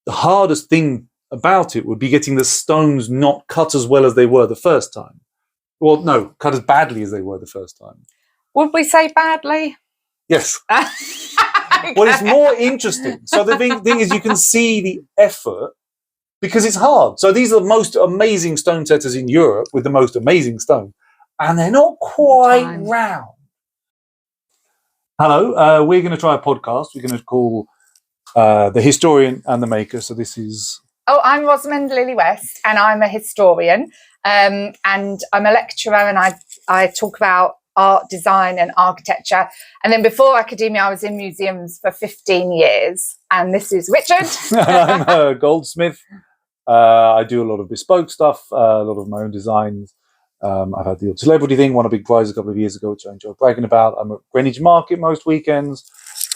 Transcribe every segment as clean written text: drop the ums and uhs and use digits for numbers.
the hardest thing about it would be getting the stones not cut as well as they were the first time. Well, no, cut as badly as they were the first time. Would we say badly? Yes. Okay. Well, it's more interesting. So the thing is, you can see the effort because it's hard. So these are the most amazing stone setters in Europe with the most amazing stone, and they're not quite round. Hello, we're going to try a podcast. We're going to call The Historian and the Maker. So this is... Oh, I'm Rosamund Lily-West, and I'm a historian, and I'm a lecturer, and I talk about art, design and architecture. And then before academia, I was in museums for 15 years. And this is Richard. I'm a goldsmith. I do a lot of bespoke stuff, a lot of my own designs. I've had the old celebrity thing, won a big prize a couple of years ago, which I enjoy bragging about. I'm at Greenwich Market most weekends.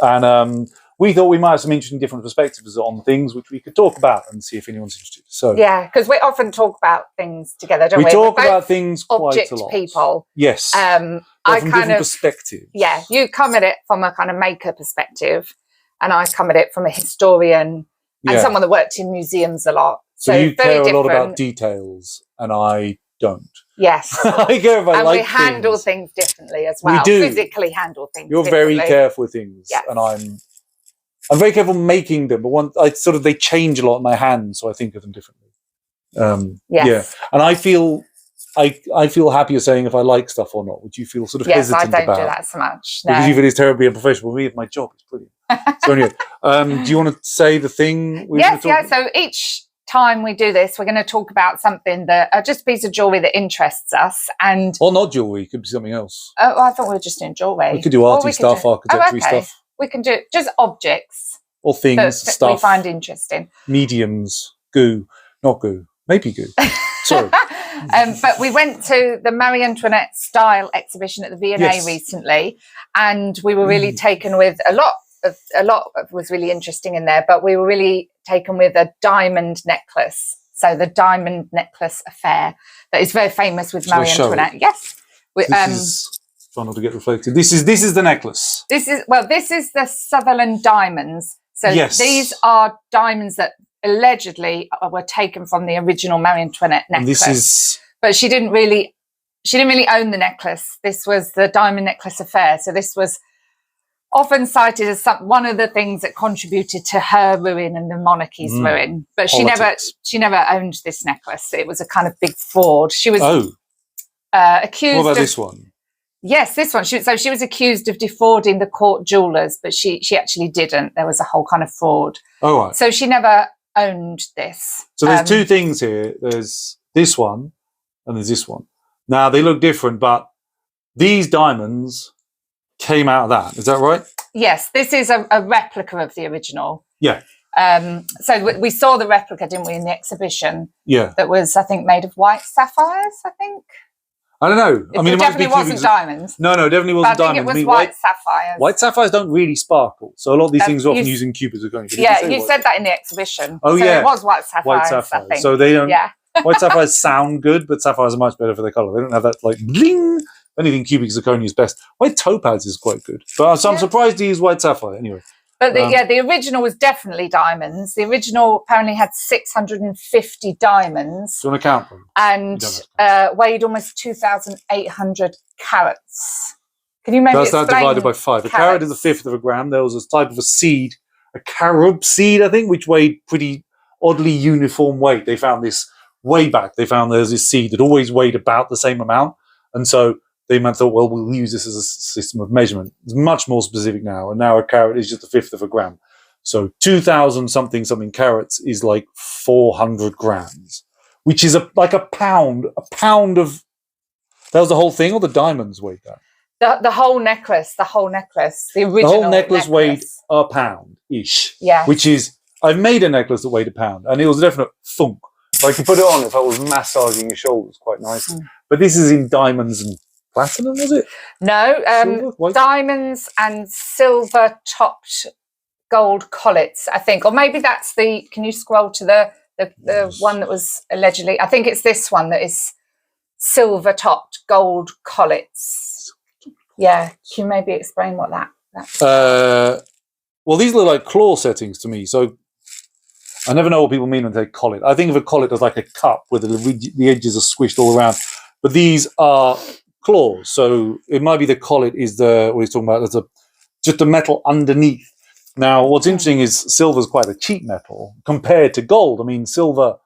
And we thought we might have some interesting different perspectives on things which we could talk about and see if anyone's interested. So yeah, because we often talk about things together, don't we? We talk about things quite a lot. People. Yes. I from kind of perspectives. Yeah, you come at it from a kind of maker perspective, and I come at it from a historian and someone that worked in museums a lot. So you care a lot about details, and I don't. Yes. I care about and we handle things differently as well. We do. Physically handle things. You're very careful with things, and I'm very careful making them. But they change a lot in my hands, so I think of them differently. Yeah, and I feel happier saying if I like stuff or not, which you feel sort of hesitant about. Yes, I don't do that so much. No. Because you feel it's terribly unprofessional. Me, my job is brilliant. So anyway, do you want to say the thing? Yes. So each time we do this, we're going to talk about something that just a piece of jewellery that interests us, or not jewellery. It could be something else. Oh, well, I thought we were just doing jewellery. We could do arty stuff, architecture stuff. We can do just objects or things, stuff we find interesting. Mediums, not goo, maybe goo. Sorry. But we went to the Marie Antoinette style exhibition at the V&A recently, and we were really taken with a lot was really interesting in there, but we were really taken with a diamond necklace. So the diamond necklace affair that is very famous with Marie Antoinette. Yes. Try not to get reflected. This is the necklace. This is the Sutherland diamonds. So these are diamonds that allegedly were taken from the original Marie Antoinette necklace. But she didn't really own the necklace. This was the diamond necklace affair. So this was often cited as one of the things that contributed to her ruin and the monarchy's ruin. But she never owned this necklace. It was a kind of big fraud. She was accused. What about this one? Yes, this one. She was accused of defrauding the court jewellers, but she actually didn't. There was a whole kind of fraud. Oh, right. So she never owned this. So there's two things here. There's this one and there's this one. Now, they look different, but these diamonds came out of that. Is that right? Yes, this is a replica of the original. Yeah. So we saw the replica, didn't we, in the exhibition? Yeah. That was, I think, made of white sapphires, I think. I don't know. It definitely wasn't diamonds. No, definitely wasn't diamonds. I think it was white sapphires. White sapphires don't really sparkle. So a lot of these things are often using cubic zirconia. Yeah, you said that in the exhibition. Oh, so it was white sapphires. White sapphires. I think. So they don't... Yeah. White sapphires sound good, but sapphires are much better for their colour. They don't have that, like, bling. Anything cubic zirconia is best. White topaz is quite good. But I'm surprised to use white sapphire anyway. But the original was definitely diamonds. The original apparently had 650 diamonds. Do you want to count them? And weighed almost 2,800 carats. Can you maybe explain? That's divided by 5. A carat is a fifth of a gram. There was a type of a seed, a carob seed, I think, which weighed pretty oddly uniform weight. They found this way back. They found there's this seed that always weighed about the same amount. And so they thought, well, we'll use this as a system of measurement. It's much more specific now. And now a carat is just a fifth of a gram. So 2,000 something carats is like 400 grams, which is like a pound. A pound of... That was the whole thing, or the diamonds weighed that? The whole necklace. The original The whole necklace weighed a pound-ish. Yeah. Which is... I've made a necklace that weighed a pound, and it was a definite thunk. I could put it on if I was massaging your shoulders quite nicely. But this is in diamonds and platinum, was it? No, diamonds and silver-topped gold collets, I think. Or maybe that's the... Can you scroll to the one that was allegedly... I think it's this one that is silver-topped gold collets. Yeah. Can you maybe explain what that's... Well, these look like claw settings to me. So I never know what people mean when they collet. I think of a collet as like a cup where the edges are squished all around. But these are claws, so it might be the collet is what he's talking about. There's just a metal underneath. Now, what's interesting is silver is quite a cheap metal compared to gold. I mean, silver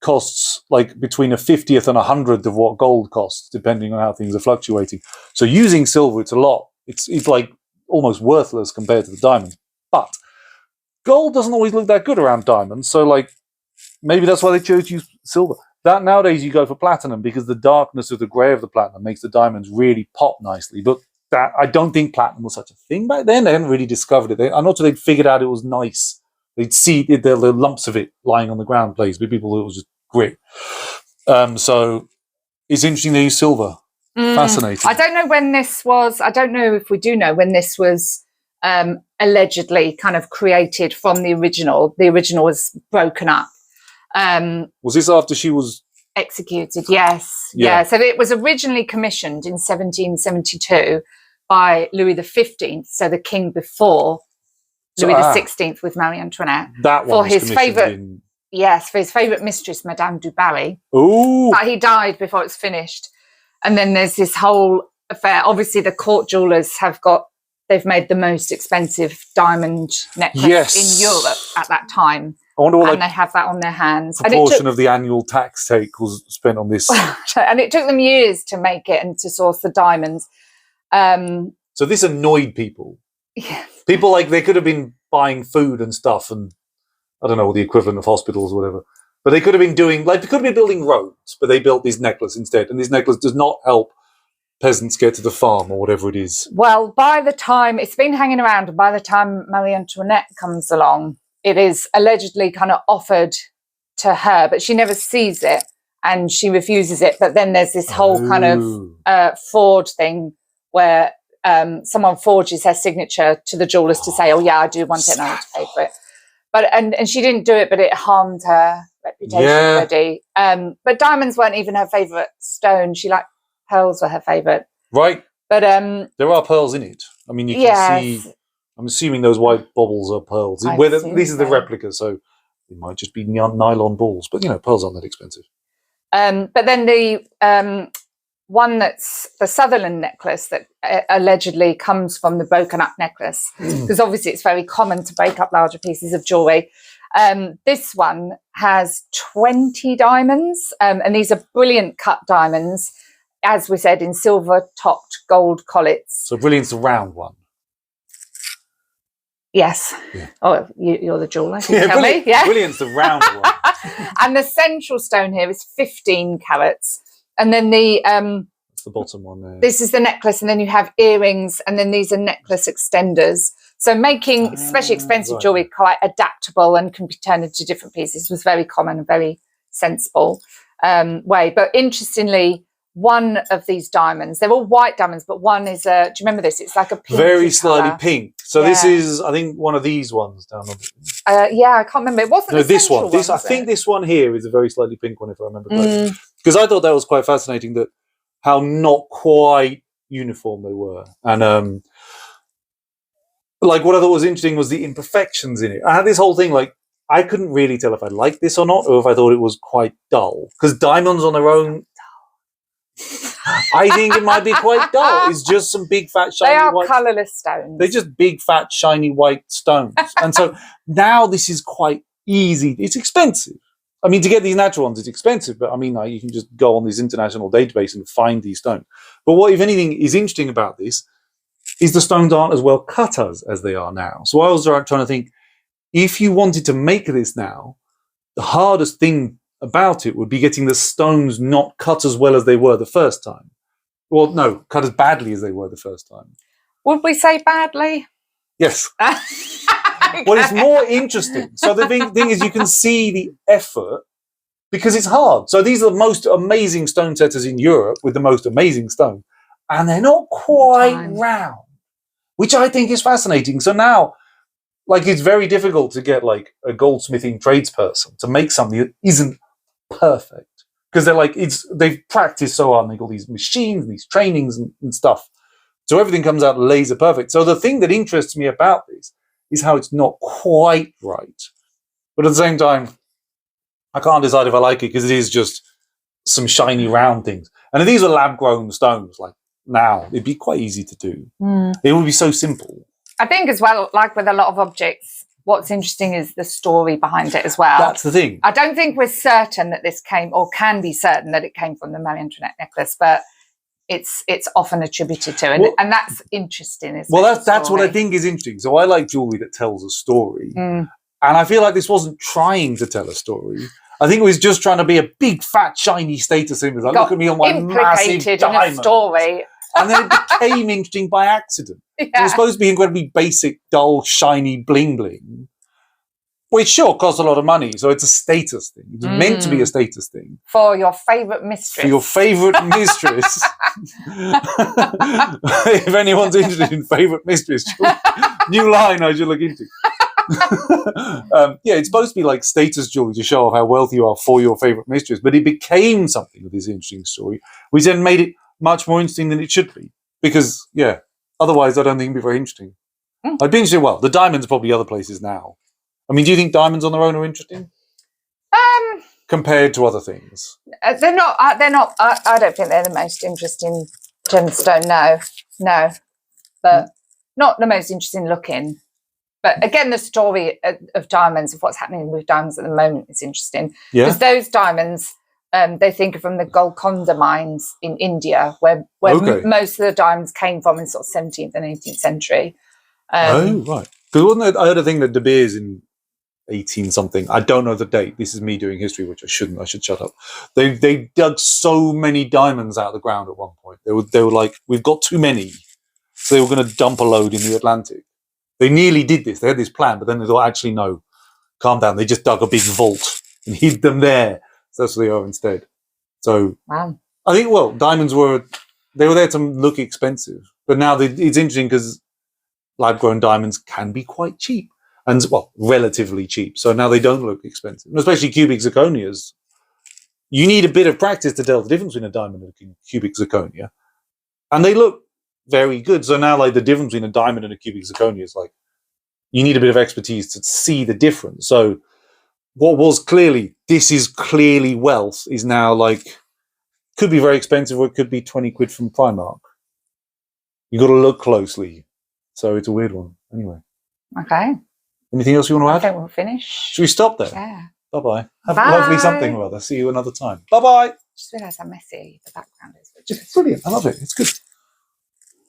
costs like between a 50th and 100th of what gold costs, depending on how things are fluctuating. So using silver, it's a lot. It's like almost worthless compared to the diamond. But gold doesn't always look that good around diamonds, so like maybe that's why they chose to use silver. That nowadays you go for platinum because the darkness of the grey of the platinum makes the diamonds really pop nicely. But that I don't think platinum was such a thing back then. They hadn't really discovered it. I'm not sure they'd figured out it was nice. They'd see the lumps of it lying on the ground place, but people thought it was just grit. So it's interesting they use silver. Fascinating. I don't know when this was. I don't know if we do know when this was allegedly kind of created from the original. The original was broken up. Was this after she was executed? Yes. Yeah. So it was originally commissioned in 1772 by Louis XV, so the king before Louis XVI with Marie Antoinette. That one for his favourite. Yes, for his favourite mistress, Madame du Barry. Ooh. But he died before it's finished. And then there's this whole affair. Obviously, the court jewellers they've made the most expensive diamond necklace in Europe at that time. I wonder what they have that on their hands. Proportion of the annual tax take was spent on this. And it took them years to make it and to source the diamonds. So this annoyed people. Yeah. People they could have been buying food and stuff, and I don't know the equivalent of hospitals or whatever. But they could have been they could have been building roads, but they built this necklace instead. And this necklace does not help peasants get to the farm or whatever it is. Well, by the time it's been hanging around, and by the time Marie Antoinette comes along, it is allegedly kind of offered to her, but she never sees it and she refuses it. But then there's this whole kind of fraud thing where someone forges her signature to the jewellers to say, oh, yeah, I do want it and I want to pay for it. But and she didn't do it, but it harmed her reputation already. But diamonds weren't even her favourite stone. Pearls were her favourite. Right. But there are pearls in it. I mean, you can see... I'm assuming those white bobbles are pearls. This is the replica, so it might just be nylon balls. But, pearls aren't that expensive. But then the one that's the Sutherland necklace that allegedly comes from the broken up necklace, because obviously it's very common to break up larger pieces of jewellery. This one has 20 diamonds, and these are brilliant cut diamonds, as we said, in silver-topped gold collets. So brilliant's the round one. Yes. Yeah. Oh, you're the jeweller. Tell me. Yeah. Brilliant's the round one. And the central stone here is 15 carats. And then that's the bottom one there. This is the necklace, and then you have earrings, and then these are necklace extenders. So making especially expensive jewellery quite adaptable and can be turned into different pieces was very common and very sensible way. But interestingly, one of these diamonds, they're all white diamonds, but one is do you remember this? It's like a pink, very slightly pink. So this is, I think, one of these ones down on I can't remember. It wasn't this one. I think this one here is a very slightly pink one, if I remember correctly. Because I thought that was quite fascinating, that how not quite uniform they were. And what I thought was interesting was the imperfections in it. I had this whole thing, I couldn't really tell if I liked this or not, or if I thought it was quite dull. Because diamonds on their own, I think it might be quite dull. It's just some big, fat, shiny white... They are colourless stones. They're just big, fat, shiny white stones. And so now this is quite easy. It's expensive. I mean, to get these natural ones, it's expensive. But, I mean, you can just go on this international database and find these stones. But what, if anything, is interesting about this is the stones aren't as well cut as they are now. So I was trying to think, if you wanted to make this now, the hardest thing about it would be getting the stones not cut as well as they were the first time. Well, no, cut as badly as they were the first time. Would we say badly? Yes. Well, it's more interesting. So the thing is, you can see the effort because it's hard. So these are the most amazing stone setters in Europe with the most amazing stone, and they're not quite round, which I think is fascinating. So now, it's very difficult to get a goldsmithing tradesperson to make something that isn't perfect, because they've practiced so hard and they've got these machines, these trainings and stuff, so everything comes out laser perfect. So the thing that interests me about this is how it's not quite right, But at the same time, I can't decide if I like it because it is just some shiny round things. And if these were lab-grown stones, like now, it'd be quite easy to do. It would be so simple. I think as well, like with a lot of objects, what's interesting is the story behind it as well. That's the thing. I don't think we're certain that this came, or can be certain that it came from the Marie Antoinette necklace, but it's often attributed to, and that's interesting. Isn't that's what I think is interesting. So I like jewellery that tells a story. And I feel like this wasn't trying to tell a story. I think it was just trying to be a big, fat, shiny status symbol. Like, look at me on my massive diamond. In a story. And then it became interesting by accident. Yeah. It was supposed to be incredibly basic, dull, shiny bling-bling, which sure costs a lot of money. So it's a status thing. It's meant to be a status thing. For your favourite mistress. For your favourite mistress. If anyone's interested in favourite mistress, new line I should look into. Yeah, it's supposed to be like status jewelry to show off how wealthy you are for your favourite mistress, but it became something with this interesting story, which then made it much more interesting than it should be. Because, yeah, otherwise I don't think it'd be very interesting. I'd be interested, well, the diamonds are probably other places now. I mean, do you think diamonds on their own are interesting? Compared to other things? They're not, I don't think they're the most interesting gemstone, no. But not the most interesting looking. But again, the story of diamonds, of what's happening with diamonds at the moment is interesting. Because those diamonds, they think of from the Golconda mines in India, where most of the diamonds came from in sort of 17th and 18th century. Oh, right. Because wasn't it, I heard a thing that De Beers in 18-something, I don't know the date, this is me doing history, which I shouldn't, I should shut up. They dug so many diamonds out of the ground at one point. They were like, we've got too many. So they were going to dump a load in the Atlantic. They nearly did this. They had this plan, but then they thought, actually, no, calm down. They just dug a big vault and hid them there. So that's what they are instead. So I think, well, diamonds were there to look expensive. But now it's interesting because lab-grown diamonds can be quite cheap. And, well, relatively cheap. So now they don't look expensive. Especially cubic zirconias. You need a bit of practice to tell the difference between a diamond and a cubic zirconia. And they look very good. So now, like, the difference between a diamond and a cubic zirconia is like, you need a bit of expertise to see the difference. So what was clearly, this is clearly wealth, is now like, could be very expensive or it could be 20 quid from Primark. You got to look closely. So it's a weird one. Anyway. Okay. Anything else you want to add? I think we'll finish. Should we stop there? Yeah. Bye-bye. Have lovely something or other. See you another time. Bye-bye. Just realised how messy the background is. It's brilliant. I love it. It's good.